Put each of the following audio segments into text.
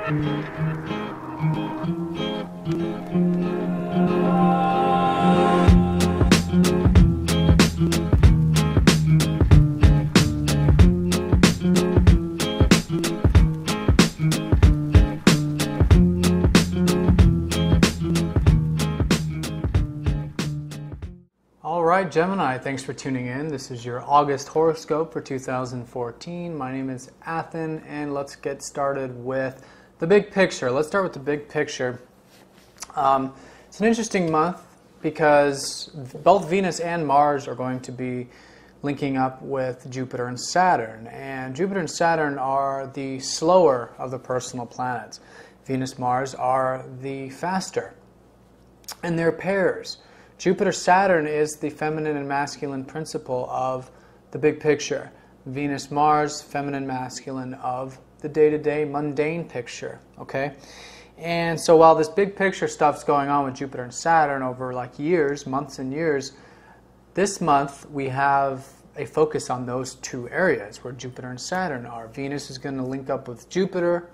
Alright Gemini, thanks for tuning in. This is your August horoscope for 2014. My name is Athen, and let's get started with the big picture. Let's start with the big picture. It's an interesting month because both Venus and Mars are going to be linking up with Jupiter and Saturn. And Jupiter and Saturn are the slower of the personal planets. Venus, Mars are the faster. And they're pairs. Jupiter-Saturn is the feminine and masculine principle of the big picture. Venus-Mars, feminine, masculine of the day-to-day mundane picture, okay? And so while this big picture stuff's going on with Jupiter and Saturn over like years, months and years, this month we have a focus on those two areas where Jupiter and Saturn are. Venus is going to link up with Jupiter,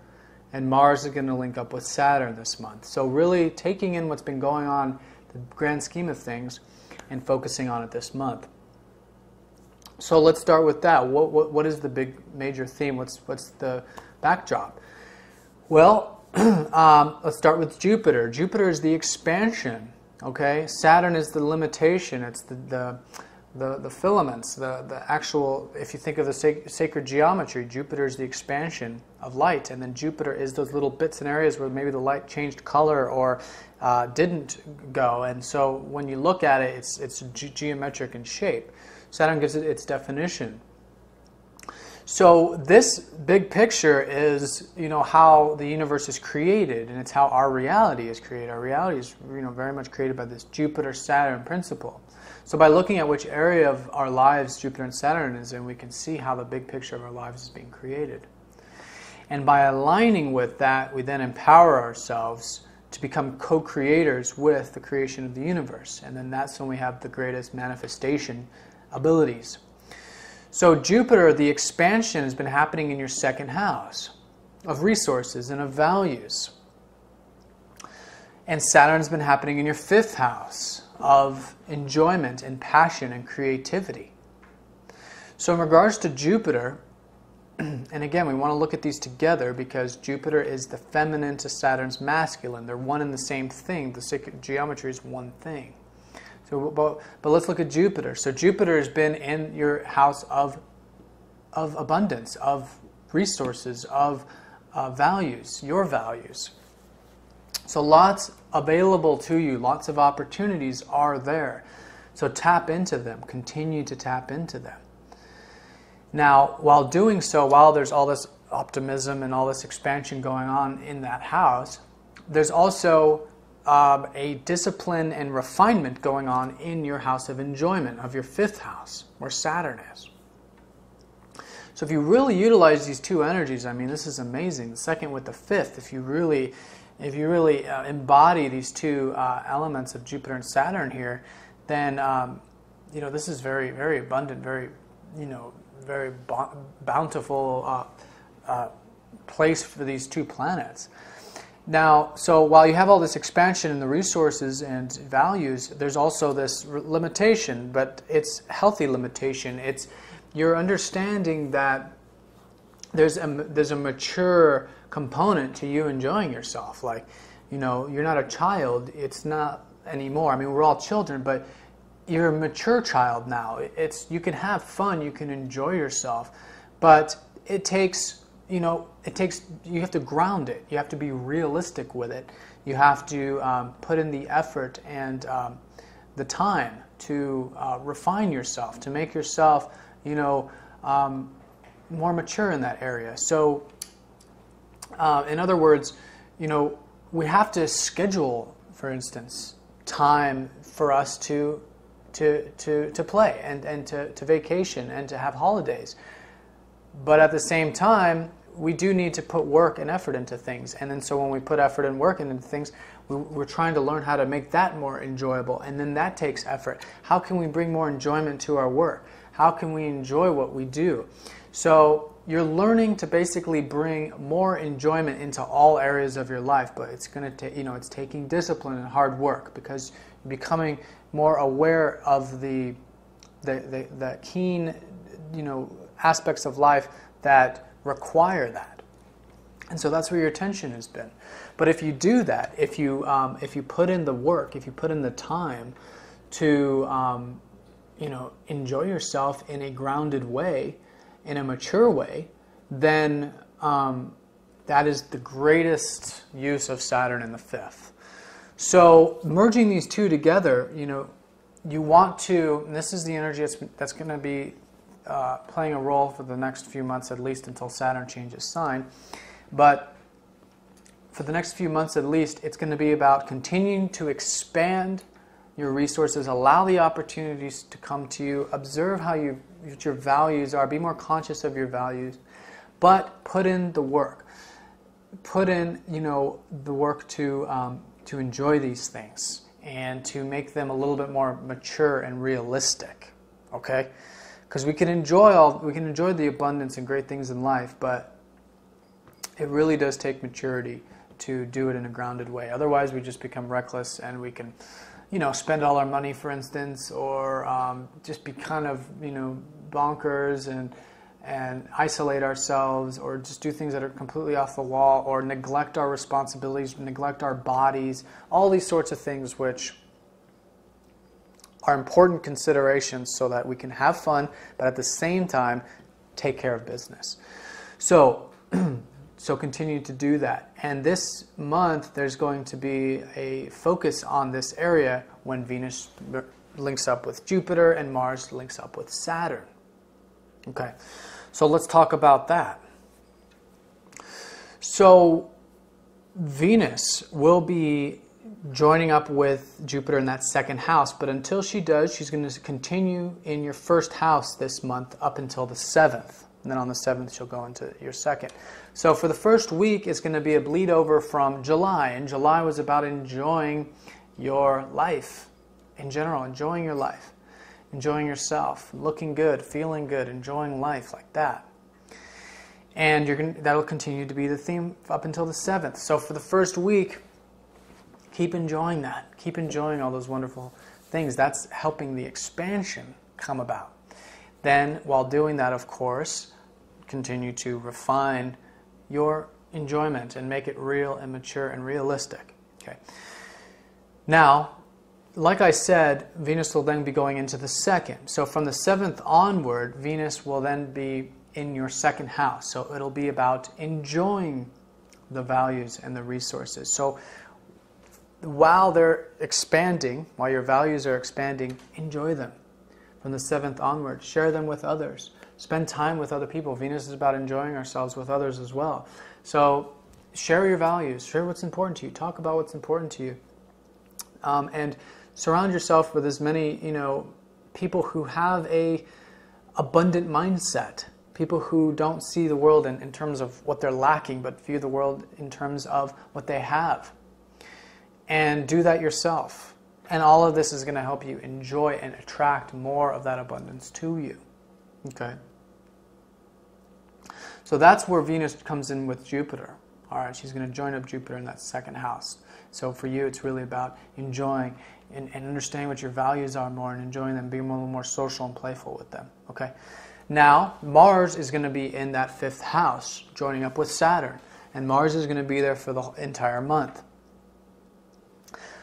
and Mars is going to link up with Saturn this month. So really taking in what's been going on, the grand scheme of things, and focusing on it this month. So let's start with that. What is the big major theme? What's the backdrop? Well, let's start with Jupiter. Jupiter is the expansion. Okay, Saturn is the limitation. It's the filaments, the actual. If you think of the sacred geometry, Jupiter is the expansion of light, and then Jupiter is those little bits and areas where maybe the light changed color or didn't go. And so when you look at it, it's geometric in shape. Saturn gives it its definition. So this big picture is, how the universe is created, and it's how our reality is created. Our reality is, very much created by this Jupiter-Saturn principle. So by looking at which area of our lives Jupiter and Saturn is in, we can see how the big picture of our lives is being created. And by aligning with that, we then empower ourselves to become co-creators with the creation of the universe. And then that's when we have the greatest manifestation abilities. So Jupiter, the expansion, has been happening in your second house of resources and of values. And Saturn's been happening in your fifth house of enjoyment and passion and creativity. So in regards to Jupiter, and again, we want to look at these together because Jupiter is the feminine to Saturn's masculine. They're one and the same thing. The sacred geometry is one thing. So, but let's look at Jupiter. So Jupiter has been in your house of abundance, of resources, of values, your values. So lots available to you, lots of opportunities are there. So tap into them, continue to tap into them. Now, while doing so, while there's all this optimism and all this expansion going on in that house, there's also a discipline and refinement going on in your house of enjoyment, of your fifth house, where Saturn is. So if you really utilize these two energies, I mean, this is amazing. The second with the fifth, if you really embody these two elements of Jupiter and Saturn here, then this is very, very abundant, very, very bountiful place for these two planets. Now, so while you have all this expansion in the resources and values, there's also this limitation, but it's healthy limitation. It's you're understanding that there's a mature component to you enjoying yourself. Like, you're not a child. It's not anymore. I mean, we're all children, but you're a mature child now. You can have fun, you can enjoy yourself, but it takes, you have to ground it. You have to be realistic with it. You have to put in the effort and the time to refine yourself, to make yourself, more mature in that area. So, in other words, we have to schedule, for instance, time for us to play and to vacation and to have holidays. But at the same time, we do need to put work and effort into things. And then so when we put effort and work into things, we're trying to learn how to make that more enjoyable. And then that takes effort. How can we bring more enjoyment to our work? How can we enjoy what we do? So you're learning to basically bring more enjoyment into all areas of your life, but it's going to take, it's taking discipline and hard work, because you're becoming more aware of the keen, aspects of life that require that. And so that's where your attention has been. But if you do that, if you put in the work, if you put in the time to enjoy yourself in a grounded way, in a mature way, then that is the greatest use of Saturn in the 5th. So merging these two together, you want to, and this is the energy that's going to be playing a role for the next few months, at least until Saturn changes sign. But for the next few months at least, it's going to be about continuing to expand your resources, allow the opportunities to come to you, observe what your values are, be more conscious of your values, but put in the work. Put in, the work to enjoy these things and to make them a little bit more mature and realistic. Okay? Because we can enjoy the abundance and great things in life, but it really does take maturity to do it in a grounded way. Otherwise, we just become reckless, and we can, spend all our money, for instance, or just be kind of, bonkers and isolate ourselves, or just do things that are completely off the wall, or neglect our responsibilities, neglect our bodies, all these sorts of things which are important considerations so that we can have fun, but at the same time, take care of business. So continue to do that. And this month, there's going to be a focus on this area when Venus links up with Jupiter and Mars links up with Saturn. Okay, so let's talk about that. So Venus will be joining up with Jupiter in that second house, but until she does, she's going to continue in your first house this month up until the 7th. And then on the 7th, she'll go into your second. So for the first week, it's going to be a bleed over from July. And July was about enjoying your life in general, enjoying your life, enjoying yourself, looking good, feeling good, enjoying life like that. And that'll continue to be the theme up until the 7th. So for the first week, keep enjoying that. Keep enjoying all those wonderful things. That's helping the expansion come about. Then, while doing that, of course, continue to refine your enjoyment and make it real and mature and realistic. Okay. Now, like I said, Venus will then be going into the second. So from the 7th onward, Venus will then be in your second house. So it'll be about enjoying the values and the resources. So while they're expanding, while your values are expanding, enjoy them. From the 7th onward, share them with others. Spend time with other people. Venus is about enjoying ourselves with others as well. So share your values. Share what's important to you. Talk about what's important to you. And surround yourself with as many, people who have a abundant mindset. People who don't see the world in terms of what they're lacking, but view the world in terms of what they have. And do that yourself. And all of this is going to help you enjoy and attract more of that abundance to you. Okay? So that's where Venus comes in with Jupiter. All right, she's going to join up Jupiter in that second house. So for you, it's really about enjoying and understanding what your values are more and enjoying them, being a little more social and playful with them. Okay? Now, Mars is going to be in that 5th house, joining up with Saturn. And Mars is going to be there for the entire month.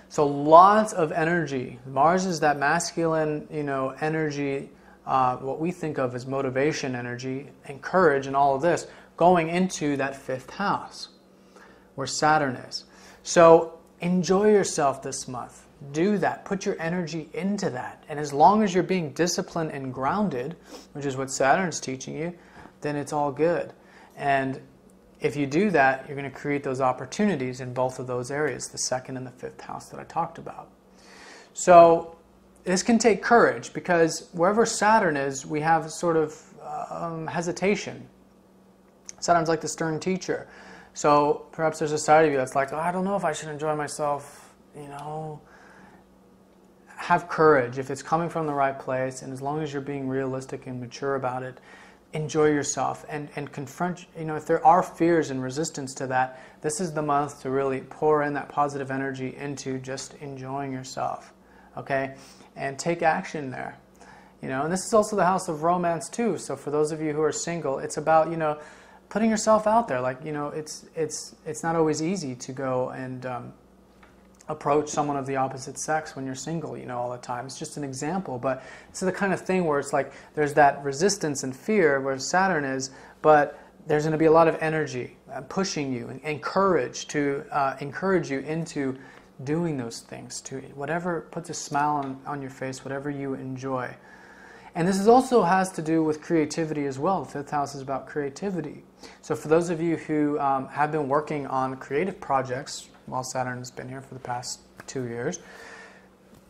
So lots of energy. Mars is that masculine, energy, what we think of as motivation energy and courage and all of this, going into that 5th house where Saturn is. So enjoy yourself this month. Do that. Put your energy into that. And as long as you're being disciplined and grounded, which is what Saturn's teaching you, then it's all good. And if you do that, you're going to create those opportunities in both of those areas, the 2nd and the 5th house that I talked about. So this can take courage, because wherever Saturn is, we have sort of hesitation. Saturn's like the stern teacher. So perhaps there's a side of you that's like, I don't know if I should enjoy myself, Have courage if it's coming from the right place, and as long as you're being realistic and mature about it, enjoy yourself and confront, if there are fears and resistance to that, this is the month to really pour in that positive energy into just enjoying yourself, okay? And take action there. And this is also the house of romance too. So for those of you who are single, it's about, putting yourself out there. Like, it's not always easy to go and approach someone of the opposite sex when you're single, all the time. It's just an example, but it's the kind of thing where it's like there's that resistance and fear where Saturn is, but there's going to be a lot of energy pushing you and courage to encourage you into doing those things, to whatever puts a smile on your face, whatever you enjoy. And this also has to do with creativity as well. The 5th house is about creativity. So for those of you who have been working on creative projects while Saturn has been here for the past 2 years,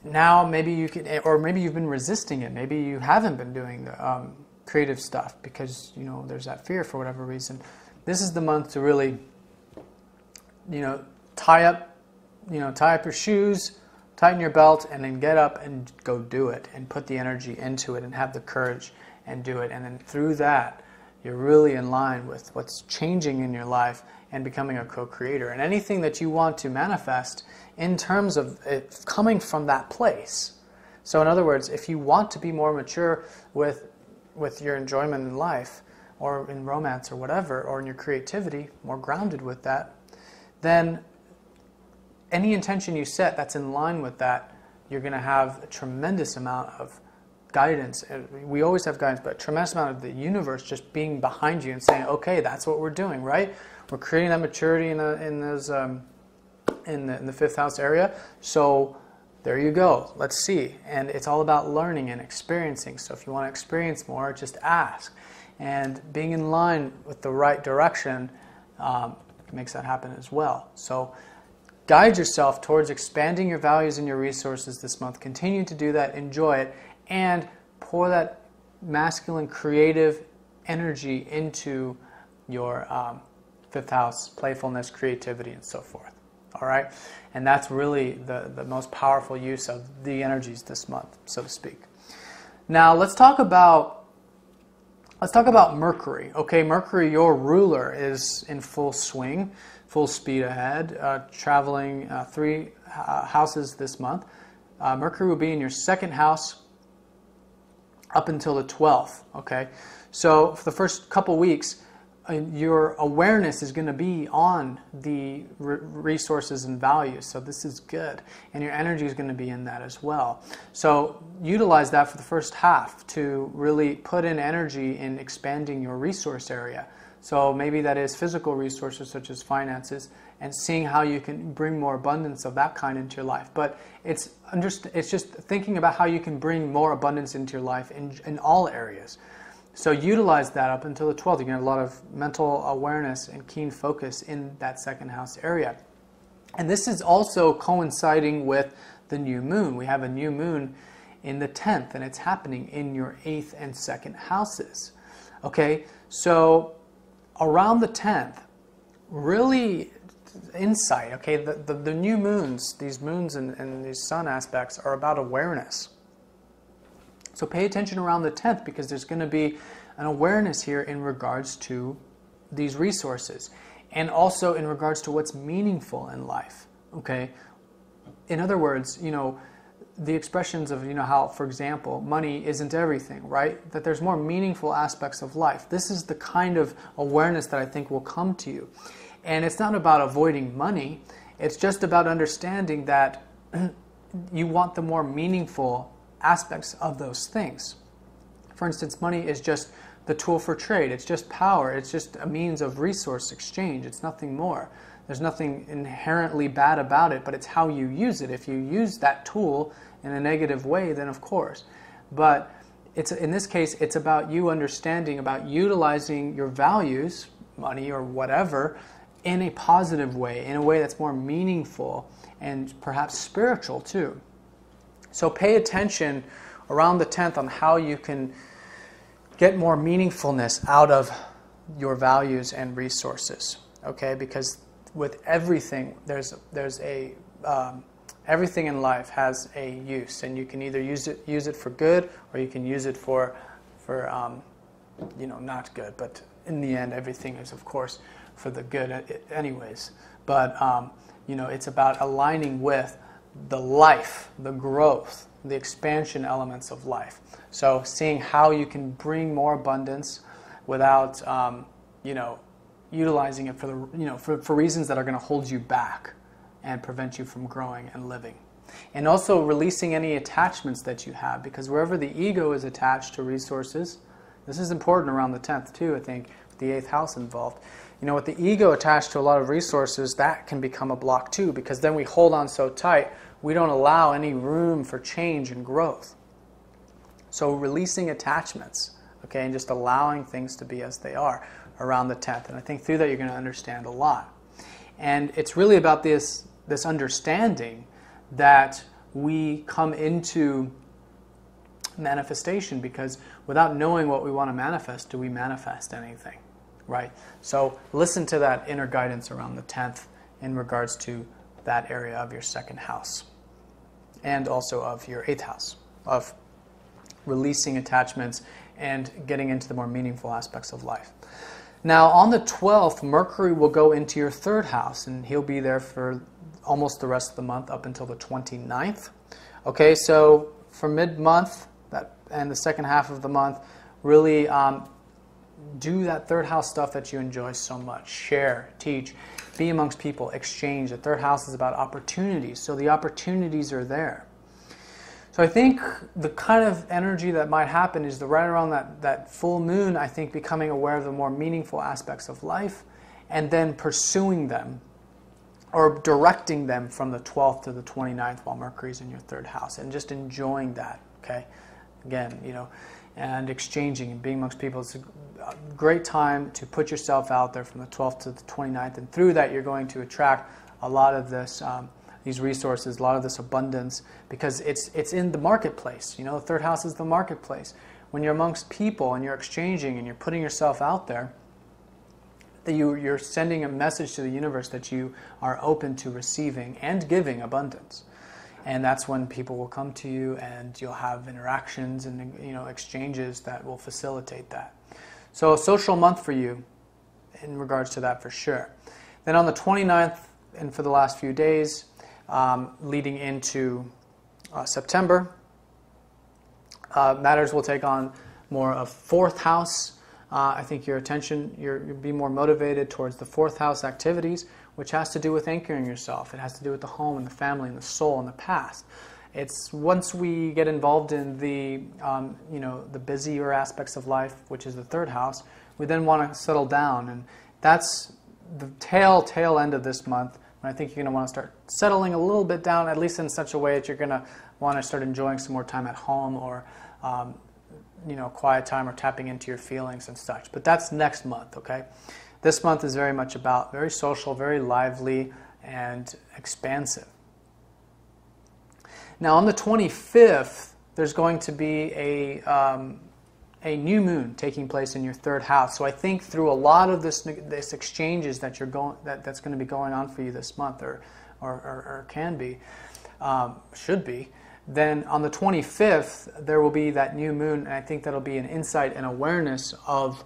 now maybe you can, or maybe you've been resisting it. Maybe you haven't been doing the creative stuff because there's that fear for whatever reason. This is the month to really, tie up your shoes, tighten your belt, and then get up and go do it and put the energy into it and have the courage and do it. And then through that, you're really in line with what's changing in your life and becoming a co-creator. And anything that you want to manifest in terms of it coming from that place. So in other words, if you want to be more mature with your enjoyment in life or in romance or whatever, or in your creativity, more grounded with that, then any intention you set that's in line with that, you're going to have a tremendous amount of guidance. We always have guidance, but a tremendous amount of the universe just being behind you and saying, okay, that's what we're doing, right? We're creating that maturity in the 5th house area. So there you go. Let's see. And it's all about learning and experiencing. So if you want to experience more, just ask. And being in line with the right direction makes that happen as well. So guide yourself towards expanding your values and your resources this month. Continue to do that, enjoy it, and pour that masculine creative energy into your 5th house, playfulness, creativity, and so forth. All right? And that's really the most powerful use of the energies this month, so to speak. Now, let's talk about Mercury. Okay, Mercury, your ruler, is in full swing, full speed ahead, traveling 3 houses this month. Mercury will be in your 2nd house up until the 12th. Okay, so for the first couple weeks, your awareness is going to be on the resources and values. So this is good, and your energy is going to be in that as well. So utilize that for the first half to really put in energy in expanding your resource area. So maybe that is physical resources such as finances, and seeing how you can bring more abundance of that kind into your life. But it's just thinking about how you can bring more abundance into your life in all areas. So utilize that up until the 12th. You get a lot of mental awareness and keen focus in that 2nd house area. And this is also coinciding with the new moon. We have a new moon in the 10th, and it's happening in your 8th and 2nd houses. Okay, so around the 10th, really insight, okay, the new moons, these moons and these sun aspects are about awareness. So pay attention around the 10th, because there's going to be an awareness here in regards to these resources, and also in regards to what's meaningful in life, okay? In other words, the expressions of, how, for example, money isn't everything, right? That there's more meaningful aspects of life. This is the kind of awareness that I think will come to you. And it's not about avoiding money. It's just about understanding that you want the more meaningful aspects of those things. For instance, money is just the tool for trade. It's just power. It's just a means of resource exchange. It's nothing more. There's nothing inherently bad about it, but it's how you use it. If you use that tool in a negative way, then of course. But in this case, it's about you understanding about utilizing your values, money or whatever, in a positive way, in a way that's more meaningful and perhaps spiritual too. So pay attention around the 10th on how you can get more meaningfulness out of your values and resources. Okay, because with everything, there's a everything in life has a use, and you can either use it for good, or you can use it for not good. But in the end, everything is, of course, for the good anyways. But, it's about aligning with the life, the growth, the expansion elements of life. So seeing how you can bring more abundance without, utilizing it for reasons that are going to hold you back and prevent you from growing and living. And also releasing any attachments that you have, because wherever the ego is attached to resources, this is important around the 10th too, I think, with the 8th house involved. With the ego attached to a lot of resources, that can become a block too, because then we hold on so tight, we don't allow any room for change and growth. So releasing attachments, okay, and just allowing things to be as they are around the 10th. And I think through that you're going to understand a lot. And it's really about this understanding that we come into manifestation, because without knowing what we want to manifest, do we manifest anything, right? So listen to that inner guidance around the 10th in regards to that area of your 2nd house and also of your 8th house, of releasing attachments and getting into the more meaningful aspects of life. Now, on the 12th, Mercury will go into your 3rd house, and he'll be there for almost the rest of the month up until the 29th. Okay, so for mid-month and the second half of the month, really do that 3rd house stuff that you enjoy so much. Share, teach, be amongst people, exchange. The 3rd house is about opportunities, so the opportunities are there. So I think the kind of energy that might happen is right around that full moon, I think, becoming aware of the more meaningful aspects of life and then pursuing them or directing them from the 12th to the 29th while Mercury's in your 3rd house, and just enjoying that, okay? Again, and exchanging and being amongst people. It's a great time to put yourself out there from the 12th to the 29th, and through that you're going to attract a lot of this these resources, a lot of this abundance, because it's in the marketplace. The 3rd house is the marketplace. When you're amongst people and you're exchanging and you're putting yourself out there, that you're sending a message to the universe that you are open to receiving and giving abundance. And that's when people will come to you, and you'll have interactions and exchanges that will facilitate that. So a social month for you in regards to that, for sure. Then on the 29th, and for the last few days, leading into September, matters will take on more of 4th house. I think your attention, you'll be more motivated towards the 4th house activities, which has to do with anchoring yourself. It has to do with the home and the family and the soul and the past. It's once we get involved in the the busier aspects of life, which is the 3rd house, we then want to settle down, and that's the tail end of this month. And I think you're going to want to start settling a little bit down, at least in such a way that you're going to want to start enjoying some more time at home, or quiet time, or tapping into your feelings and such. But that's next month, okay? This month is very much about very social, very lively, and expansive. Now on the 25th, there's going to be a new moon taking place in your 3rd house. So I think through a lot of this exchanges that's going to be going on for you this month, or can be, should be, then on the 25th there will be that new moon, and I think that'll be an insight and awareness of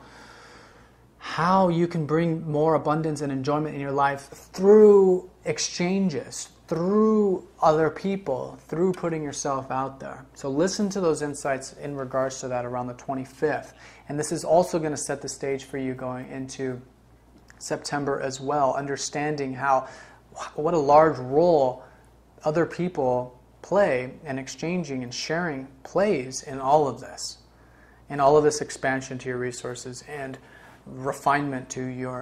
how you can bring more abundance and enjoyment in your life through exchanges, through other people, through putting yourself out there. So listen to those insights in regards to that around the 25th. And this is also going to set the stage for you going into September as well, understanding what a large role other people play, and exchanging and sharing plays in all of this, expansion to your resources and refinement to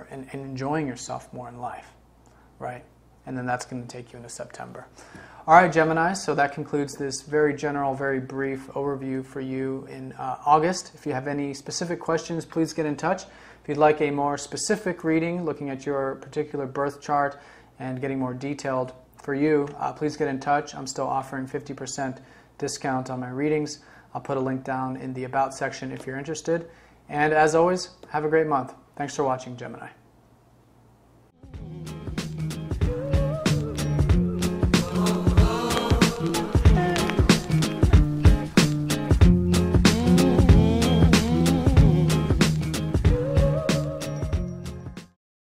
and enjoying yourself more in life, right? And then that's going to take you into September. All right, Gemini, so that concludes this very general, very brief overview for you in August. If you have any specific questions, please get in touch. If you'd like a more specific reading, looking at your particular birth chart and getting more detailed for you, please get in touch. I'm still offering 50% discount on my readings. I'll put a link down in the About section if you're interested. And as always, have a great month. Thanks for watching, Gemini.